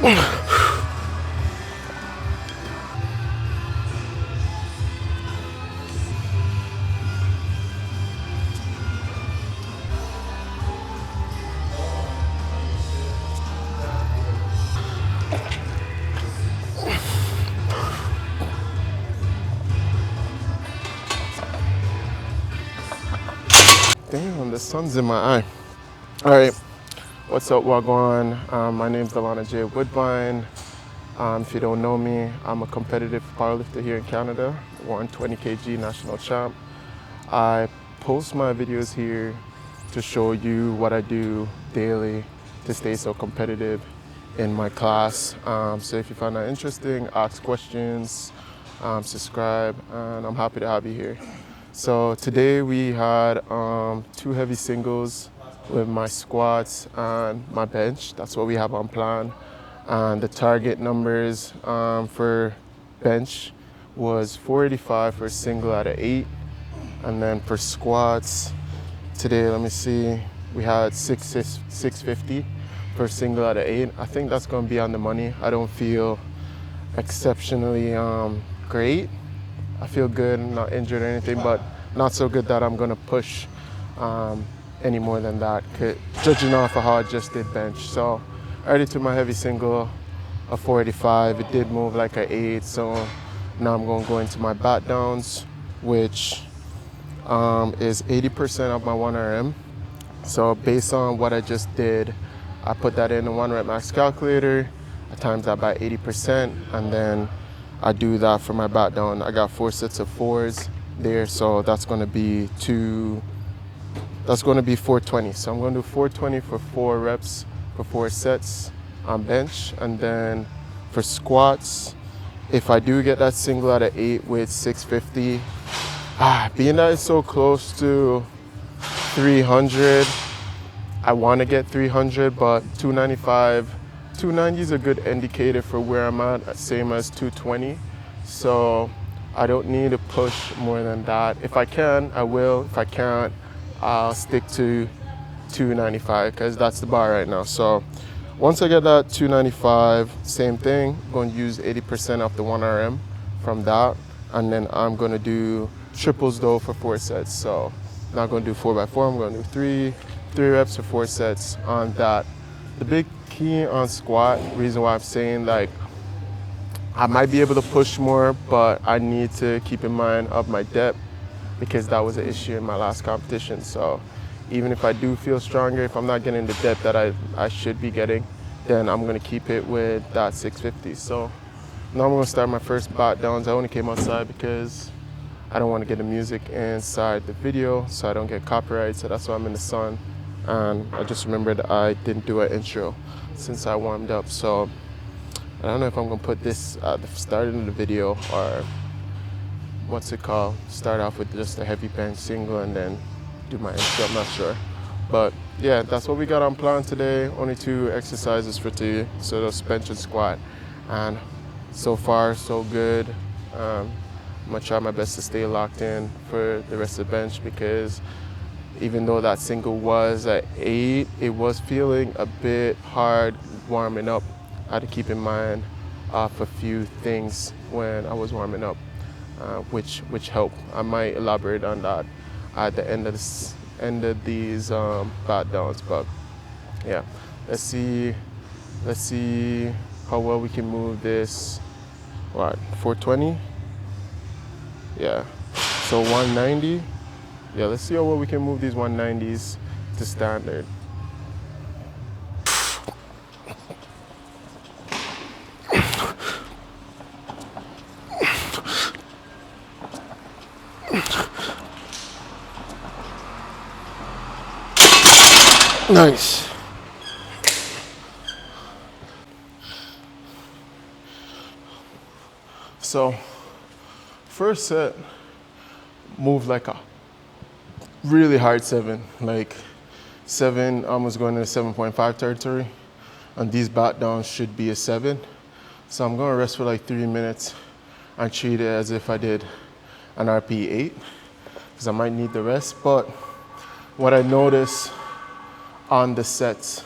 Damn, the sun's in my eye. All right, what's up, Wagwan? My name's Delana J. Woodbine. If you don't know me, I'm a competitive powerlifter here in Canada, 120 kg national champ. I post my videos here to show you what I do daily to stay so competitive in my class. So if you find that interesting, ask questions, subscribe, and I'm happy to have you here. So today we had 2 heavy singles with my squats and my bench. That's what we have on plan. And the target numbers for bench was 485 for a single out of 8. And then for squats, today, let me see, we had 650 for a single out of 8. I think that's gonna be on the money. I don't feel exceptionally great. I feel good, not injured or anything, but not so good that I'm gonna push any more than that, judging off of how I just did bench. So I already took my heavy single, a 485. It did move like an 8, so now I'm gonna go into my bat downs, which is 80% of my 1RM. So based on what I just did, I put that in the 1 rep max calculator, I times that by 80%, and then I do that for my bat down. I got 4 sets of 4s there, so that's gonna be 420. So I'm gonna do 420 for 4 reps for 4 sets on bench. And then for squats, if I do get that single out of 8 with 650, being that it's so close to 300, I want to get 300, but 295, 290 is a good indicator for where I'm at, same as 220. So I don't need to push more than that. If I can, I will. If I can't, I'll stick to 295 because that's the bar right now. So once I get that 295, same thing, I'm going to use 80% of the 1RM from that. And then I'm going to do triples though for 4 sets. So I'm not going to do 4x4, I'm going to do 3 reps for 4 sets on that. The big key on squat, reason why I'm saying like I might be able to push more, but I need to keep in mind of my depth because that was an issue in my last competition. So even if I do feel stronger, if I'm not getting the depth that I should be getting, then I'm going to keep it with that 650. So now I'm going to start my first bat downs. I only came outside because I don't want to get the music inside the video so I don't get copyright, so that's why I'm in the sun. And I just remembered I didn't do an intro since I warmed up, so I don't know if I'm gonna put this at the start of the video or what's it called, start off with just a heavy bench single and then do my intro, I'm not sure. But yeah, that's what we got on plan today. Only 2 exercises for today, so that's bench and squat. And so far, so good. I'm gonna try my best to stay locked in for the rest of the bench because even though that single was at 8, it was feeling a bit hard warming up. I had to keep in mind off a few things when I was warming up, which helped. I might elaborate on that at the end of these bat downs. But yeah, let's see how well we can move this. What, 420? Yeah, so 190. Yeah, let's see how well we can move these 190s to standard. Nice. So, first set, moved like a really hard 7, like 7, almost going into 7.5 territory. And these bat downs should be a 7. So I'm gonna rest for like 3 minutes and treat it as if I did an RP 8, because I might need the rest. But what I noticed on the sets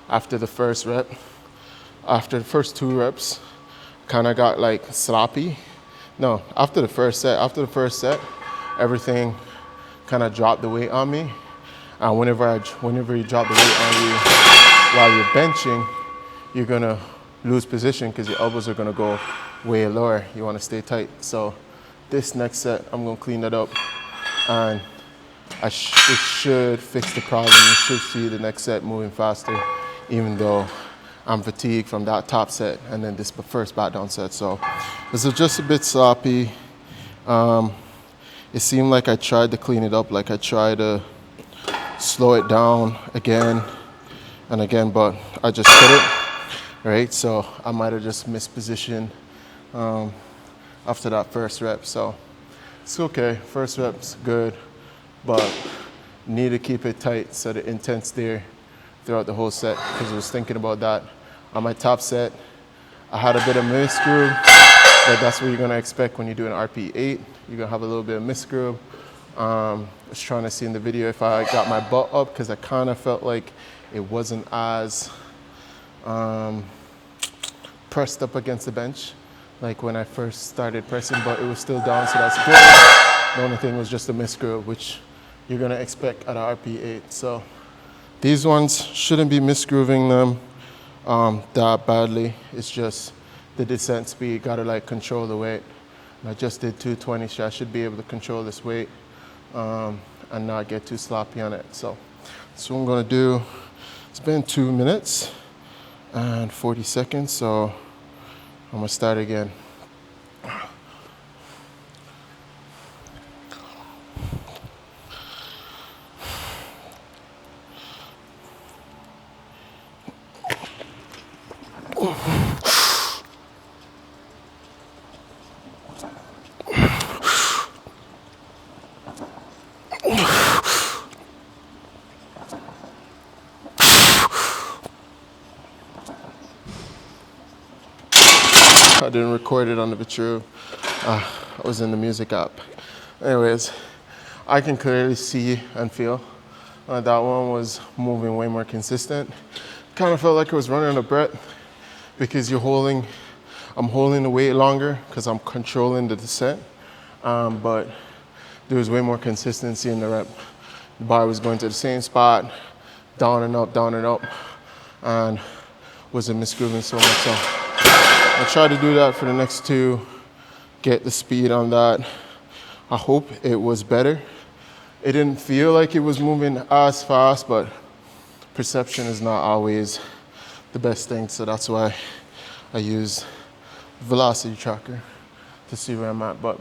after the first rep, after the first 2 reps, kind of got like sloppy. No, after the first set, everything kind of dropped the weight on me. And whenever you drop the weight on you while you're benching, you're gonna lose position because your elbows are gonna go way lower. You wanna stay tight. So this next set, I'm gonna clean it up, and it should fix the problem. You should see the next set moving faster, even though I'm fatigued from that top set and then this first back down set. So this is just a bit sloppy. It seemed like I tried to clean it up, like I tried to slow it down again and again, but I just couldn't, right? So I might have just missed position after that first rep. So it's okay, first rep's good, but need to keep it tight so the intent's there throughout the whole set, because I was thinking about that. On my top set, I had a bit of miss groove, but that's what you're gonna expect when you do an RP8. You're gonna have a little bit of miss groove. I was trying to see in the video if I got my butt up, because I kind of felt like it wasn't as pressed up against the bench like when I first started pressing, but it was still down, so that's good. The only thing was just a miss groove, which you're gonna expect at an RP8. So these ones shouldn't be misgrooving them that badly. It's just the descent speed, gotta like control the weight. And I just did 220, so I should be able to control this weight and not get too sloppy on it. So that's what I'm gonna do. It's been 2 minutes and 40 seconds, so I'm gonna start again. I didn't record it on the video. I was in the music app. Anyways, I can clearly see and feel that one was moving way more consistent. Kind of felt like I was running out of breath because I'm holding the weight longer because I'm controlling the descent. But there was way more consistency in the rep. The bar was going to the same spot, down and up, and wasn't misgrooving so much. So I'll try to do that for the next 2, get the speed on that. I hope it was better. It didn't feel like it was moving as fast, but perception is not always the best thing, so that's why I use velocity tracker to see where I'm at. But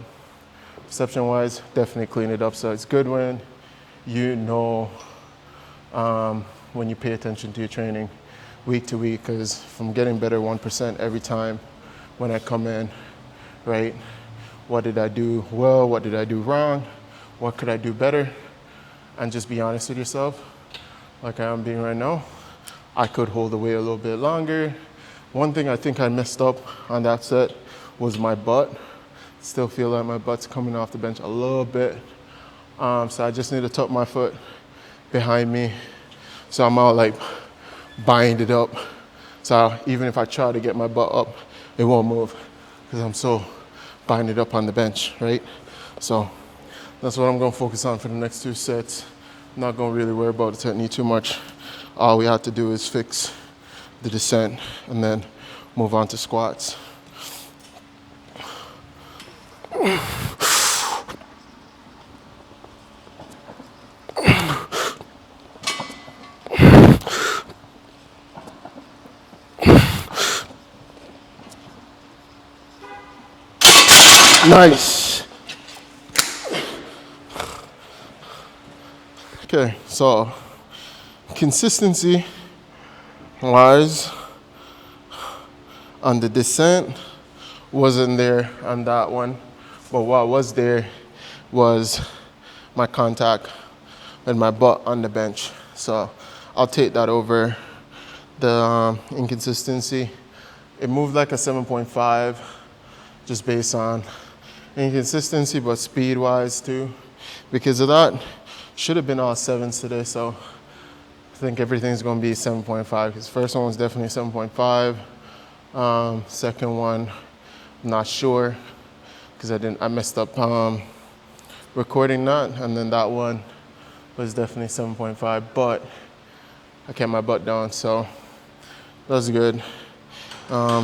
perception-wise, definitely clean it up. So it's good when you know when you pay attention to your training week to week, because from getting better 1% every time when I come in, right? What did I do well? What did I do wrong? What could I do better? And just be honest with yourself, like I am being right now. I could hold the weight a little bit longer. One thing I think I messed up on that set was my butt. Still feel like my butt's coming off the bench a little bit. So I just need to tuck my foot behind me. So I'm all like bind it up. So even if I try to get my butt up, it won't move because I'm so binded up on the bench, right? So that's what I'm gonna focus on for the next 2 sets. I'm not gonna really worry about the technique too much. All we have to do is fix the descent and then move on to squats. Nice. Okay, so consistency wise on the descent wasn't there on that one, but what was there was my contact and my butt on the bench. So I'll take that over the inconsistency. It moved like a 7.5 just based on inconsistency, but speed wise too. Because of that, should have been all 7s today, so I think everything's gonna be 7.5, because first one was definitely 7.5. Second one, not sure, because I messed up recording that, and then that one was definitely 7.5, but I kept my butt down, so that was good.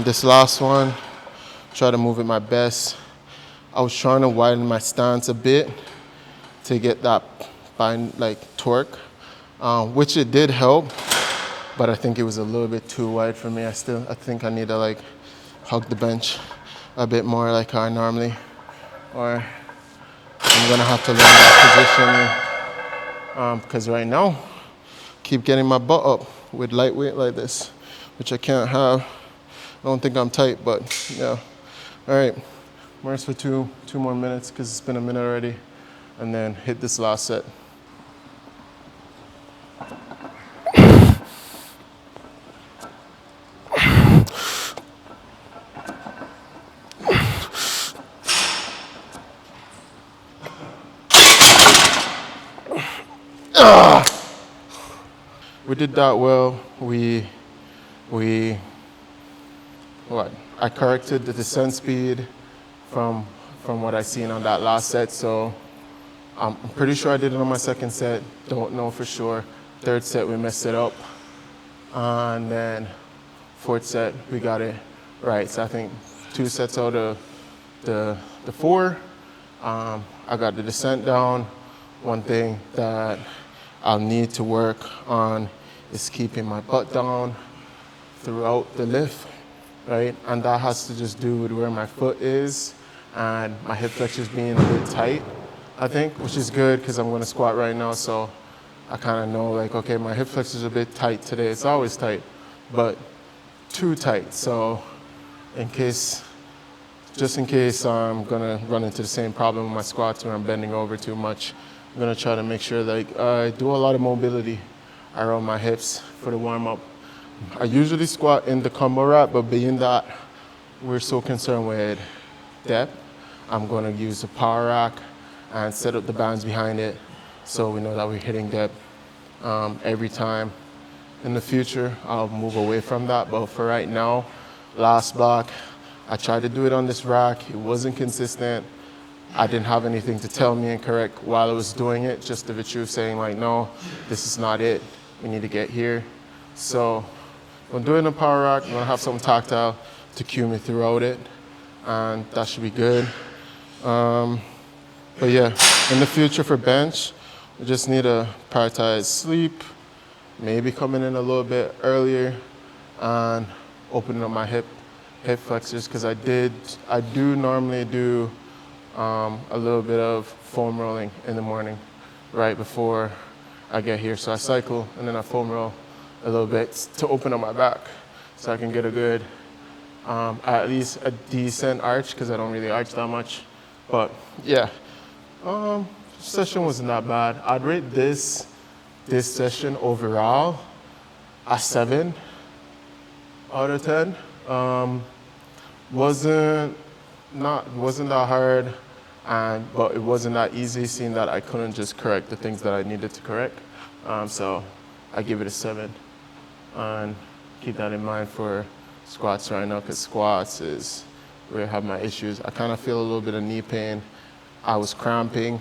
This last one, try to move it my best. I was trying to widen my stance a bit to get that torque, which it did help, but I think it was a little bit too wide for me. I think I need to like hug the bench a bit more like how I normally, or I'm gonna have to learn that position because right now, keep getting my butt up with lightweight like this, which I can't have. I don't think I'm tight, but yeah. All right, rest for two more minutes because it's been a minute already, and then hit this last set. We did that well. I corrected the descent speed from what I seen on that last set, so I'm pretty sure I did it on my second set. Don't know for sure. Third set we messed it up, and then fourth set we got it right. So I think 2 sets out of the 4, I got the descent down. One thing that I'll need to work on is keeping my butt down throughout the lift, right? And that has to just do with where my foot is and my hip flexors being a bit tight, I think, which is good because I'm gonna squat right now, so I kind of know like, okay, my hip flexors are a bit tight today. It's always tight, but too tight. So just in case I'm gonna run into the same problem with my squats where I'm bending over too much, I'm gonna try to make sure that I do a lot of mobility around my hips for the warm up. I usually squat in the combo rack, but being that we're so concerned with depth, I'm gonna use the power rack and set up the bands behind it so we know that we're hitting depth every time. In the future, I'll move away from that, but for right now, last block, I tried to do it on this rack. It wasn't consistent. I didn't have anything to tell me and correct while I was doing it, just the truth saying like, no, this is not it. We need to get here. So when doing the power rack, I'm gonna have something tactile to cue me throughout it, and that should be good. But yeah, in the future for bench, we just need to prioritize sleep, maybe coming in a little bit earlier and opening up my hip flexors, because I do normally do a little bit of foam rolling in the morning right before I get here. So I cycle and then I foam roll a little bit to open up my back so I can get a good, at least a decent arch, because I don't really arch that much. But yeah, session wasn't that bad. I'd rate this session overall a 7 out of 10. Wasn't that hard, but it wasn't that easy, seeing that I couldn't just correct the things that I needed to correct. So I give it a 7, and keep that in mind for squats right now, because squats is where I have my issues. I kind of feel a little bit of knee pain. I was cramping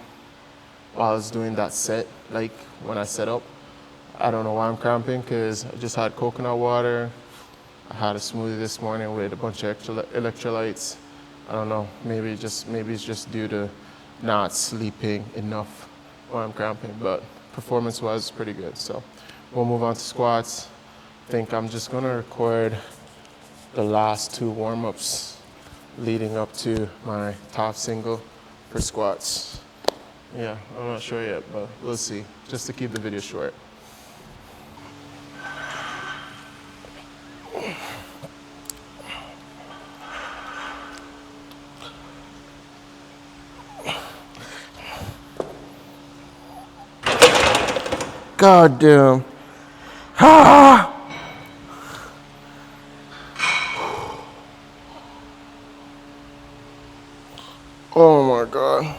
while I was doing that set, like when I set up. I don't know why I'm cramping, because I just had coconut water. I had a smoothie this morning with a bunch of electrolytes. I don't know, maybe it's just due to not sleeping enough while I'm cramping, but performance-wise, it's pretty good. So we'll move on to squats. I think I'm just gonna record the last 2 warm-ups leading up to my top single for squats. Yeah, I'm not sure yet, but we'll see, just to keep the video short. God damn. Ah! Oh my God.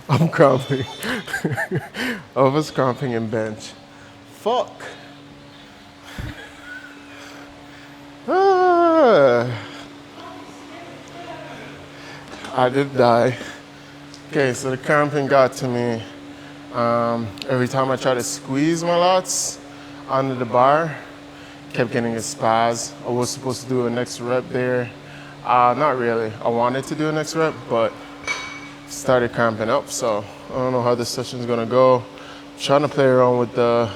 I'm cramping. I was cramping in bench. Fuck. Ah, I did die. Okay, so the cramping got to me. Every time I try to squeeze my lats onto the bar, kept getting a spaz. I was supposed to do a next rep there. Not really. I wanted to do a next rep, but started cramping up. So I don't know how this session's gonna go. I'm trying to play around with the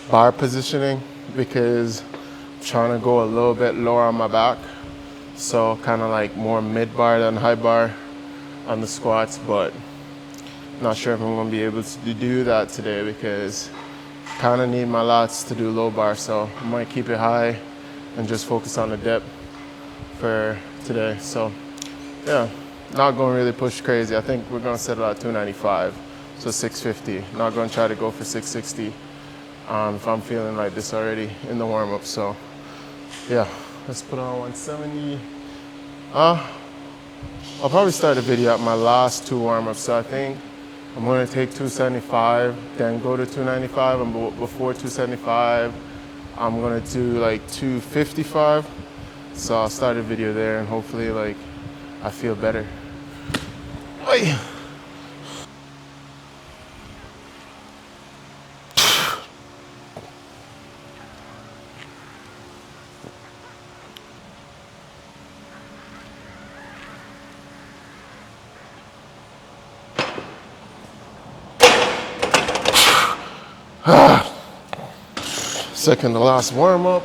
bar positioning because I'm trying to go a little bit lower on my back. So kind of like more mid bar than high bar on the squats, but not sure if I'm gonna be able to do that today because kind of need my lats to do low bar. So I might keep it high and just focus on the depth for today. So yeah, not going to really push crazy. I think we're going to settle at 295, so 650. Not going to try to go for 660 if I'm feeling like this already in the warm-up. So yeah, let's put on 170. I'll probably start the video at my last two warm-ups. So I think I'm going to take 275, then go to 295, and before 275, I'm going to do like 255. So I'll start the video there and hopefully like I feel better. Oy. Second to last warm up.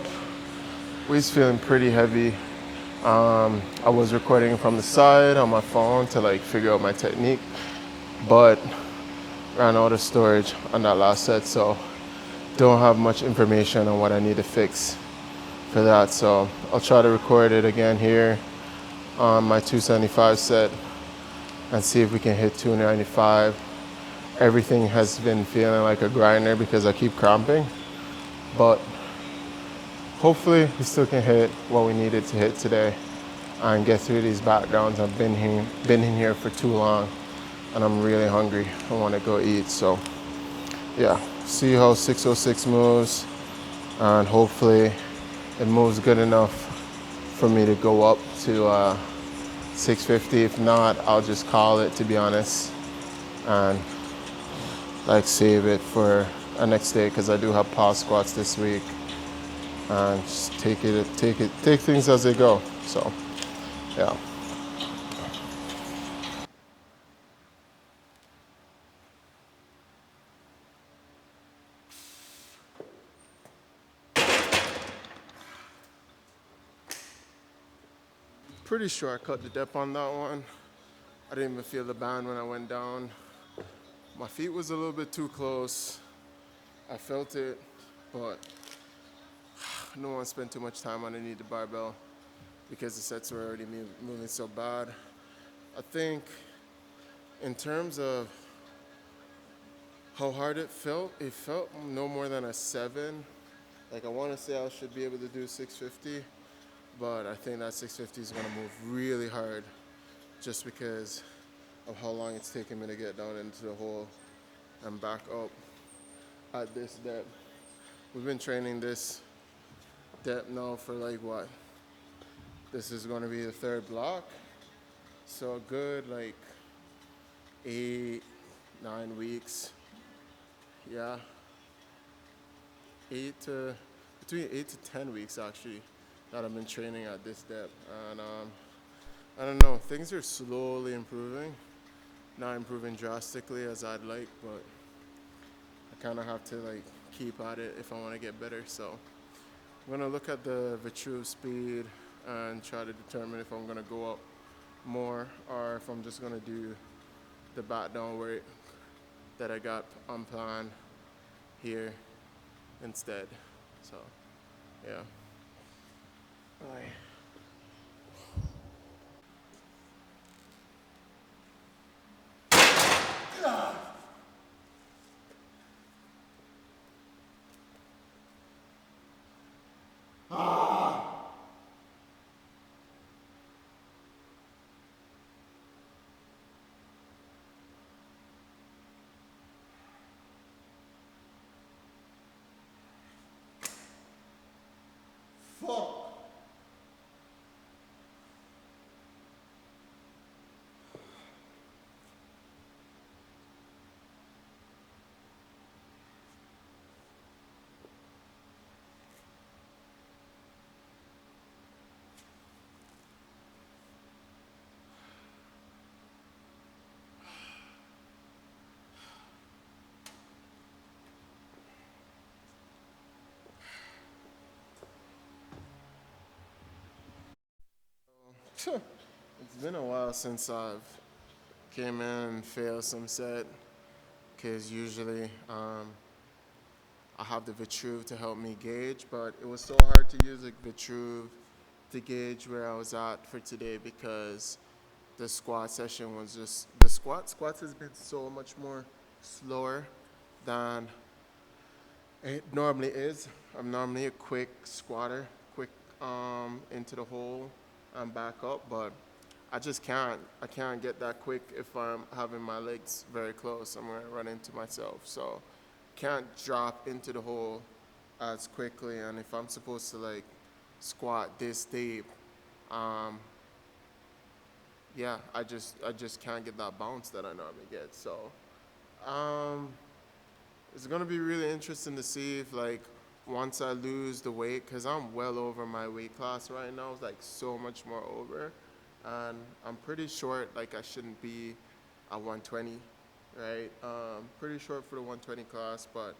Weight's feeling pretty heavy. I was recording from the side on my phone to like figure out my technique, but ran out of storage on that last set, so don't have much information on what I need to fix for that. So I'll try to record it again here on my 275 set and see if we can hit 295. Everything has been feeling like a grinder because I keep cramping, but hopefully we still can hit what we needed to hit today and get through these back downs. I've been in here for too long and I'm really hungry. I want to go eat. So yeah, see how 606 moves, and hopefully it moves good enough for me to go up to 650. If not, I'll just call it, to be honest, and like save it for a next day because I do have pause squats this week, and just take things as they go. So yeah. Pretty sure I cut the depth on that one. I didn't even feel the band when I went down. My feet was a little bit too close. I felt it, but I don't want to spend too much time underneath the barbell because the sets were already moving so bad. I think in terms of how hard it felt no more than a 7. Like I want to say I should be able to do 650, but I think that 650 is going to move really hard just because of how long it's taken me to get down into the hole and back up at this depth. We've been training this depth now for like what? This is going to be the third block. So a good like 8, 9 weeks. Yeah. Between 8 to 10 weeks actually that I've been training at this depth. And I don't know, things are slowly improving. Not improving drastically as I'd like, but I kind of have to like keep at it if I want to get better. So I'm gonna look at the Vitruve speed and try to determine if I'm gonna go up more or if I'm just gonna do the back down weight that I got on plan here instead. So yeah. Bye. It's been a while since I've came in and failed some set, because usually I have the Vitruve to help me gauge, but it was so hard to use the Vitruve to gauge where I was at for today because the squat session was just the squats has been so much more slower than it normally is. I'm normally a quick squatter, quick into the hole and back up, but I just can't. I can't get that quick if I'm having my legs very close. I'm gonna run into myself. So can't drop into the hole as quickly. And if I'm supposed to like squat this deep, um, yeah, I just can't get that bounce that I normally get. So um, it's gonna be really interesting to see if like once I lose the weight, cause I'm well over my weight class right now, like so much more over, and I'm pretty short. Like I shouldn't be at 120, right? Pretty short for the 120 class, but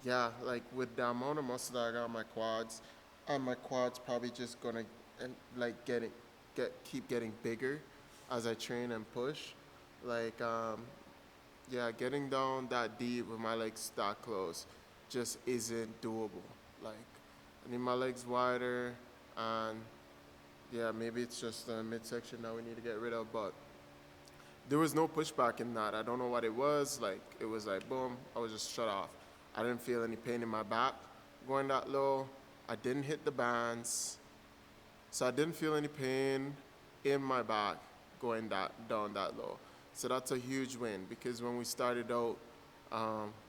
yeah, like with the amount of muscle that I got on my quads, and my quads probably just gonna and like keep getting bigger as I train and push. Like yeah, getting down that deep with my legs that close just isn't doable. Like I need my legs wider, and yeah, maybe it's just the midsection that we need to get rid of, but there was no pushback in that. I don't know what it was. Like it was like boom, I was just shut off. I didn't feel any pain in my back going that low. I didn't hit the bands, so I didn't feel any pain in my back going that down that low. So that's a huge win because when we started out,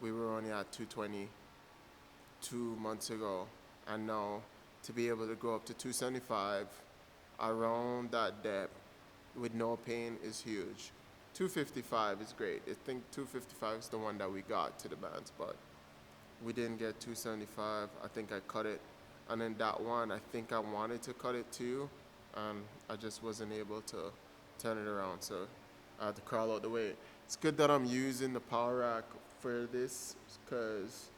we were only at 220 2 months ago, and now to be able to go up to 275 around that depth with no pain is huge. 255 is great. I think 255 is the one that we got to the bands, but we didn't get 275. I think I cut it. And then that one, I think I wanted to cut it too, and I just wasn't able to turn it around. So I had to crawl out the way. It's good that I'm using the power rack for this because,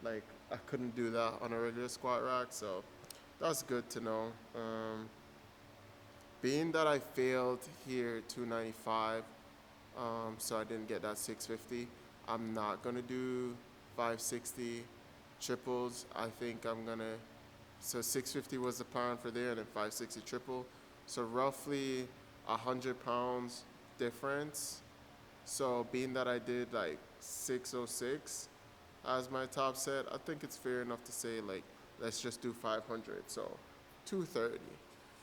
like, I couldn't do that on a regular squat rack. So that's good to know. Being that I failed here 295, so I didn't get that 650. I'm not gonna do 560 triples. I think I'm gonna. So 650 was the plan for there, and then 560 triple. So roughly 100 pounds difference. So being that I did like 606 as my top set, I think it's fair enough to say like let's just do 500. So 230.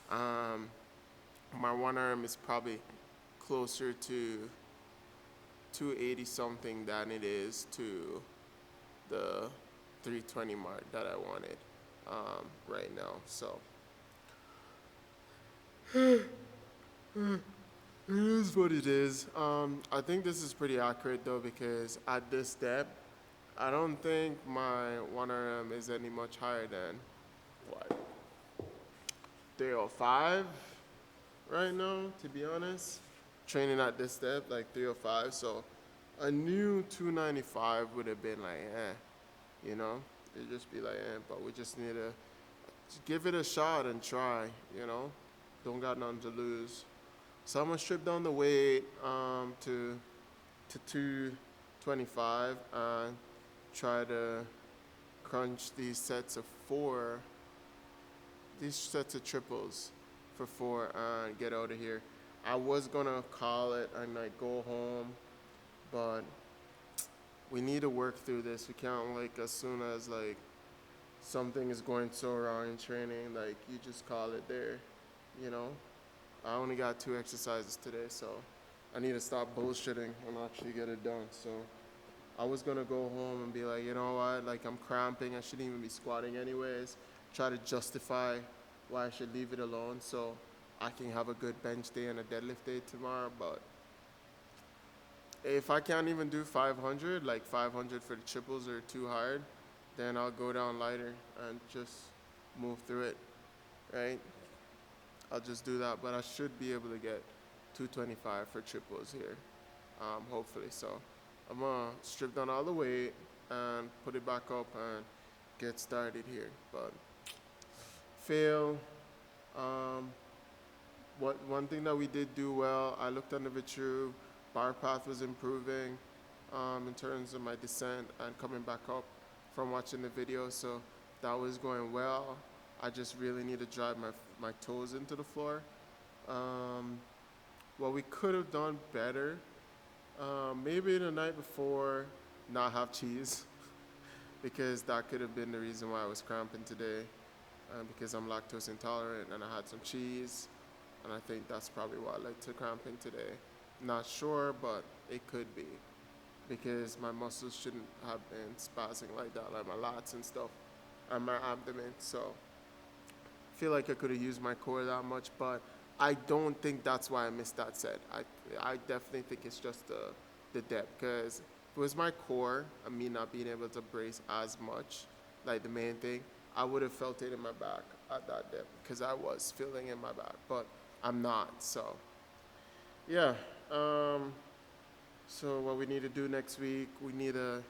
Um, my one arm is probably closer to 280 something than it is to the 320 mark that I wanted right now. So it is what it is. I think this is pretty accurate though because at this depth, I don't think my one RM is any much higher than what 305 right now. To be honest, training at this depth like 305. So a new 295 would have been like, you know, it'd just be like, but we just need to give it a shot and try, you know, don't got nothing to lose. So I'm gonna strip down the weight to 225 and try to crunch these sets of triples for 4 and get out of here. I was gonna call it and like go home, but we need to work through this. We can't like as soon as like something is going so wrong in training, like you just call it there, you know? I only got 2 exercises today, so I need to stop bullshitting and actually get it done. So I was gonna go home and be like, you know what, like I'm cramping, I shouldn't even be squatting anyways. Try to justify why I should leave it alone so I can have a good bench day and a deadlift day tomorrow. But if I can't even do 500, like 500 for the triples are too hard, then I'll go down lighter and just move through it, right? I'll just do that, but I should be able to get 225 for triples here, hopefully. So I'm gonna strip down all the weight and put it back up and get started here. But fail, one thing that we did do well, I looked under the true, bar path was improving in terms of my descent and coming back up from watching the video, so that was going well. I just really need to drive my toes into the floor. What we could have done better, maybe the night before not have cheese because that could have been the reason why I was cramping today, because I'm lactose intolerant and I had some cheese, and I think that's probably what led to cramping today. Not sure, but it could be because my muscles shouldn't have been spazzing like that, like my lats and stuff and my abdomen. So I feel like I could have used my core that much, but I don't think that's why I missed that set. I definitely think it's just the depth, because if it was my core and me not being able to brace as much, like the main thing, I would have felt it in my back at that depth because I was feeling in my back, but I'm not. So yeah. So what we need to do next week, we need to,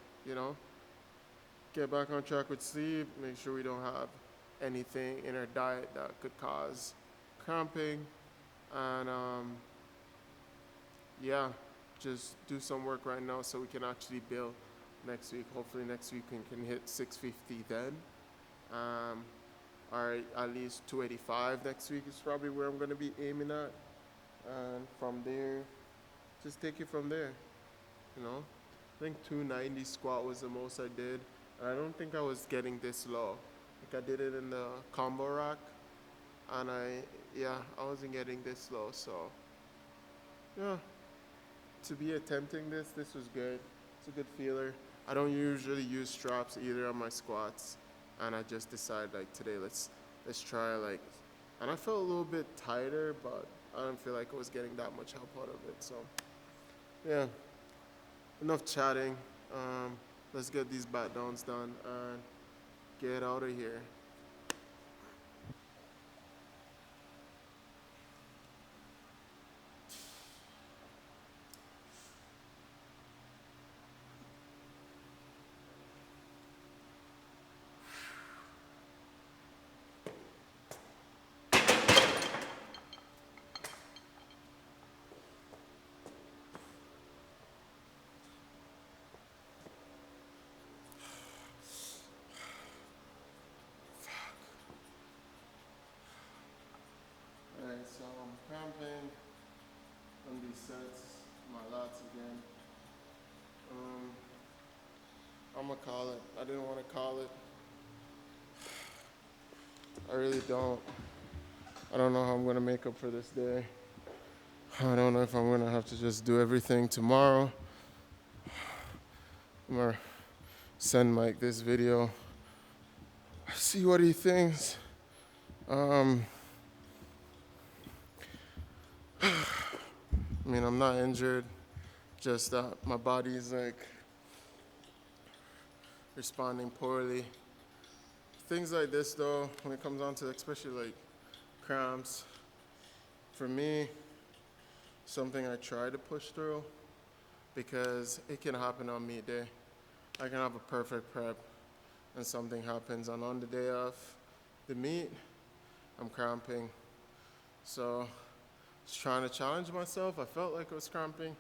get back on track with sleep, make sure we don't have anything in our diet that could cause cramping, and yeah, just do some work right now so we can actually build next week. Hopefully next week we can hit 650 then, or at least 285 next week is probably where I'm going to be aiming at, and from there, just take it from there, I think 290 squat was the most I did. And I don't think I was getting this low. Like I did it in the combo rack, and I wasn't getting this low. So yeah, to be attempting this was good. It's a good feeler. I don't usually use straps either on my squats, and I just decided like today let's try like, and I felt a little bit tighter, but I don't feel like I was getting that much help out of it. So yeah, enough chatting. Let's get these bat downs done and get out of here. Alright, so I'm cramping on these sets, my lats again. I'm gonna call it. I didn't want to call it. I really don't. I don't know how I'm gonna make up for this day. I don't know if I'm gonna have to just do everything tomorrow. I'm gonna send Mike this video, see what he thinks. I mean, I'm not injured, just that my body is like responding poorly. Things like this though, when it comes down to especially like cramps, for me, something I try to push through because it can happen on meet day. I can have a perfect prep and something happens, and on the day of the meet, I'm cramping. So just trying to challenge myself. I felt like I was cramping,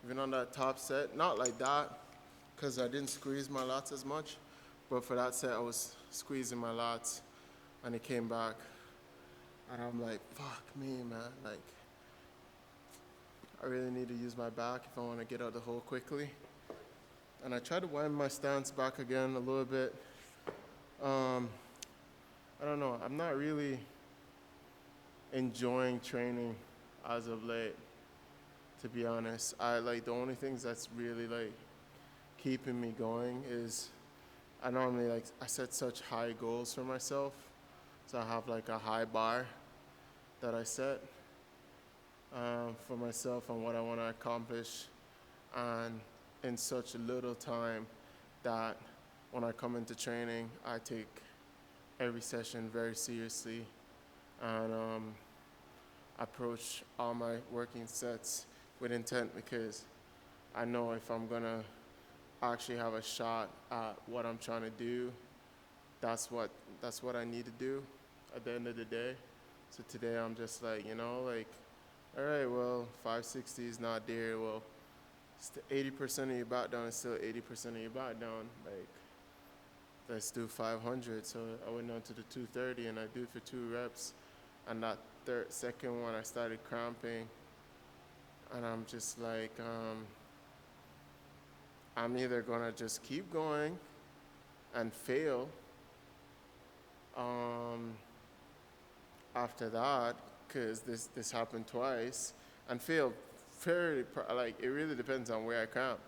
even on that top set. Not like that, because I didn't squeeze my lats as much, but for that set I was squeezing my lats and it came back. And I'm like, fuck me, man. Like, I really need to use my back if I want to get out of the hole quickly. And I tried to wind my stance back again a little bit. I don't know. I'm not really enjoying training as of late, to be honest. The only things that's really like keeping me going is I normally I set such high goals for myself. So I have like a high bar that I set for myself and what I want to accomplish, and in such little time that when I come into training, I take every session very seriously and approach all my working sets with intent, because I know if I'm gonna actually have a shot at what I'm trying to do, that's what I need to do at the end of the day. So today I'm just like, like, all right, well, 560 is not there. Well, 80% of your back down is still 80% of your back down. Like, let's do 500. So I went down to the 230 and I do it for 2 reps. And that second one, I started cramping. And I'm just like, I'm either gonna just keep going and fail after that, because this happened twice, and fail fairly, like, it really depends on where I cramp.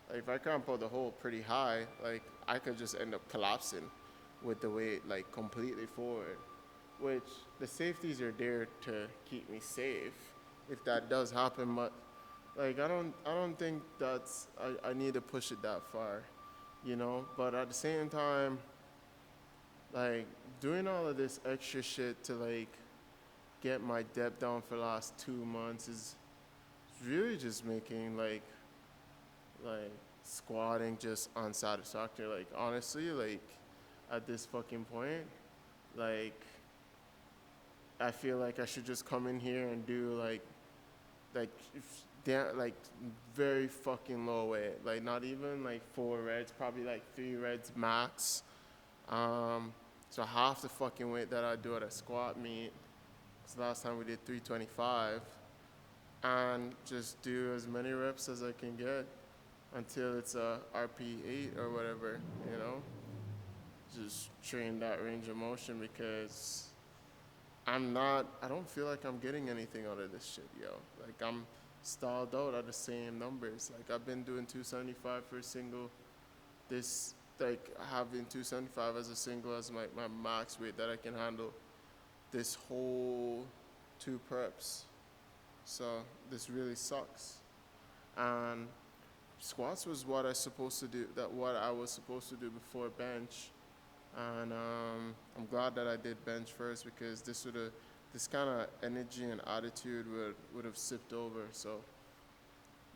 Like, if I cramp out the hole pretty high, like, I could just end up collapsing with the weight, like, completely forward, which the safeties are there to keep me safe if that does happen. But like, I don't think I need to push it that far, but at the same time, like, doing all of this extra shit to, like, get my depth down for the last 2 months is really just making, like squatting just unsatisfactory. Like, honestly, like, at this fucking point, like, I feel like I should just come in here and do like like very fucking low weight, like not even like 4 reps, probably like 3 reps max. So half the fucking weight that I do at a squat meet. So last time we did 325, and just do as many reps as I can get until it's a RP 8 or whatever. Just train that range of motion, because I don't feel like I'm getting anything out of this shit, yo. Like, I'm stalled out at the same numbers. Like, I've been doing 275 for a single. Like, having 275 as a single as my max weight that I can handle this whole 2 preps. So, this really sucks. And squats was what I was supposed to do before bench. And I'm glad that I did bench first, because this kind of energy and attitude would have sipped over. So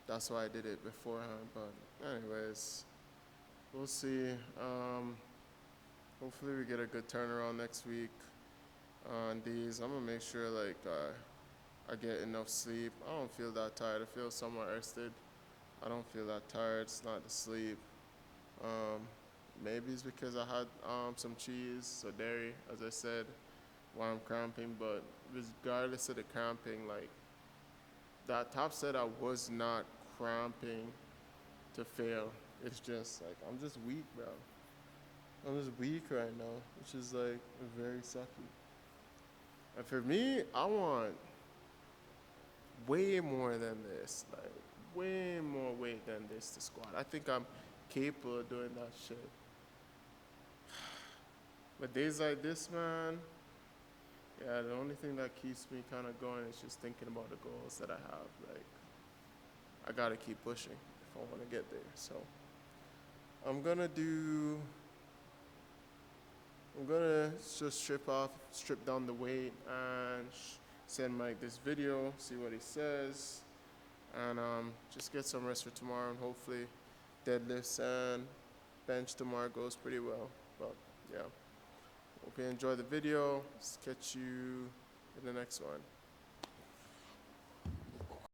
that's why I did it beforehand. But anyways, we'll see. Hopefully we get a good turnaround next week on these. I'm gonna make sure, like, I get enough sleep. I don't feel that tired. I feel somewhat rested. I don't feel that tired. It's not the sleep. Maybe it's because I had some cheese, so dairy, as I said, while I'm cramping. But regardless of the cramping, like, that top set, I was not cramping to fail. It's just like, I'm just weak, bro. I'm just weak right now, which is like very sucky. And for me, I want way more than this, like way more weight than this to squat. I think I'm capable of doing that shit. But days like this, man, yeah, the only thing that keeps me kind of going is just thinking about the goals that I have. Like, I gotta keep pushing if I want to get there. So I'm gonna just strip down the weight, and send Mike this video, see what he says, and just get some rest for tomorrow, and hopefully deadlifts and bench tomorrow goes pretty well. But yeah, hope you enjoy the video. Catch you in the next one.